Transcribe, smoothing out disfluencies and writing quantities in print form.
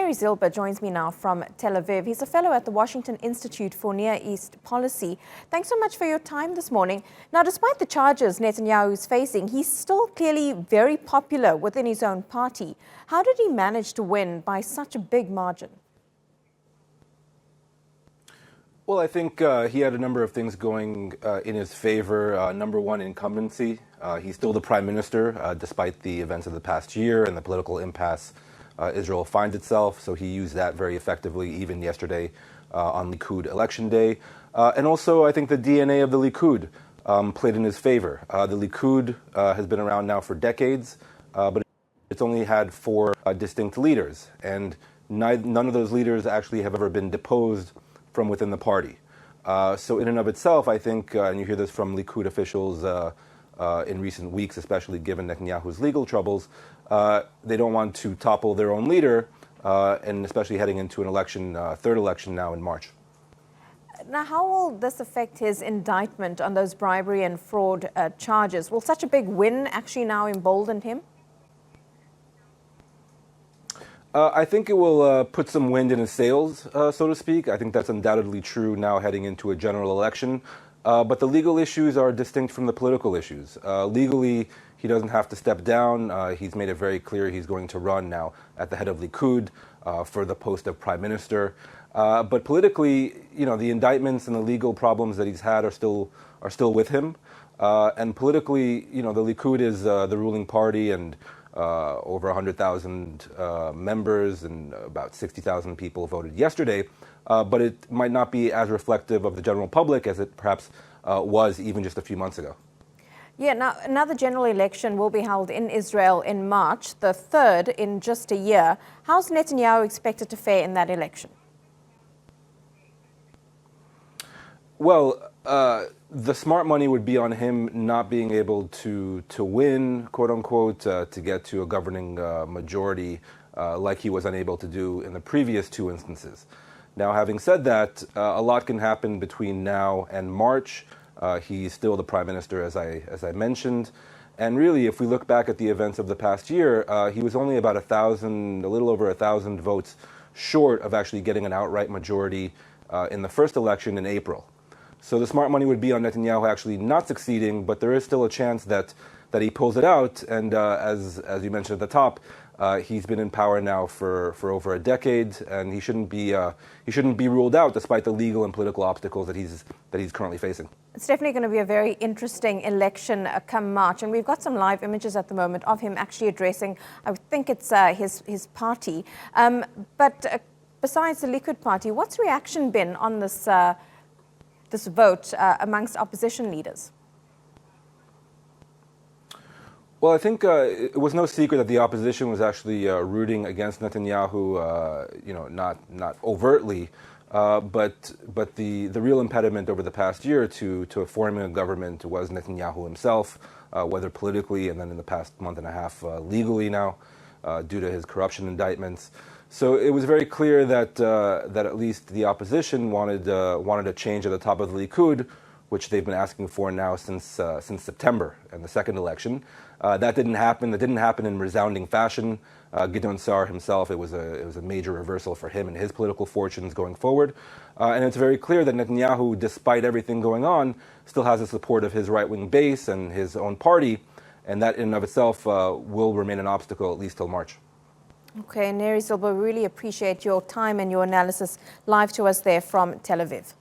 Neri Zilber joins me now from Tel Aviv. He's a fellow at the Washington Institute for Near East Policy. Thanks so much for your time this morning. Now, despite the charges Netanyahu is facing, he's still clearly very popular within his own party. How did he manage to win by such a big margin? Well, I think he had a number of things going in his favor. Number one, incumbency. He's still the prime minister, despite the events of the past year and the political impasse Israel finds itself. So he used that very effectively, even yesterday on Likud election day. And also, I think the DNA of the Likud played in his favor. The Likud has been around now for decades, but it's only had four distinct leaders. And none of those leaders actually have ever been deposed from within the party. So in and of itself, I think, and you hear this from Likud officials in recent weeks, especially given Netanyahu's legal troubles, they don't want to topple their own leader, and especially heading into an election, third election now in March. Now, how will this affect his indictment on those bribery and fraud charges? Will such a big win actually now embolden him? I think it will put some wind in his sails, so to speak. I think that's undoubtedly true now heading into a general election. But the legal issues are distinct from the political issues. Legally, he doesn't have to step down. He's made it very clear he's going to run now at the head of Likud for the post of Prime Minister. But politically, you know, the indictments and the legal problems that he's had are still with him. And politically, you know, the Likud is the ruling party, and over 100,000 members and about 60,000 people voted yesterday. But it might not be as reflective of the general public as it perhaps was even just a few months ago. Yeah, now another general election will be held in Israel in March, the third in just a year. How's Netanyahu expected to fare in that election? Well, the smart money would be on him not being able to win, quote unquote, to get to a governing majority like he was unable to do in the previous two instances. Now, having said that, a lot can happen between now and March. He's still the prime minister, as I mentioned. And really, if we look back at the events of the past year, he was only about a little over 1,000 votes short of actually getting an outright majority in the first election in April. So the smart money would be on Netanyahu actually not succeeding, but there is still a chance that he pulls it out. And as you mentioned at the top, he's been in power now for over a decade, and he shouldn't be ruled out despite the legal and political obstacles that he's currently facing. It's definitely going to be a very interesting election come March, and we've got some live images at the moment of him actually addressing, I think it's his party. But besides the Likud party, what's reaction been on this vote amongst opposition leaders? Well, I think it was no secret that the opposition was actually rooting against Netanyahu, not overtly, but the real impediment over the past year to forming a government was Netanyahu himself, whether politically and then in the past month and a half legally now, due to his corruption indictments. So it was very clear that at least the opposition wanted a change at the top of the Likud, which they've been asking for now since September and the second election. That didn't happen. That didn't happen in resounding fashion. Gideon Sa'ar himself, it was a major reversal for him and his political fortunes going forward. And it's very clear that Netanyahu, despite everything going on, still has the support of his right-wing base and his own party, and that in and of itself will remain an obstacle at least till March. Okay, Neri Zilber, really appreciate your time and your analysis live to us there from Tel Aviv.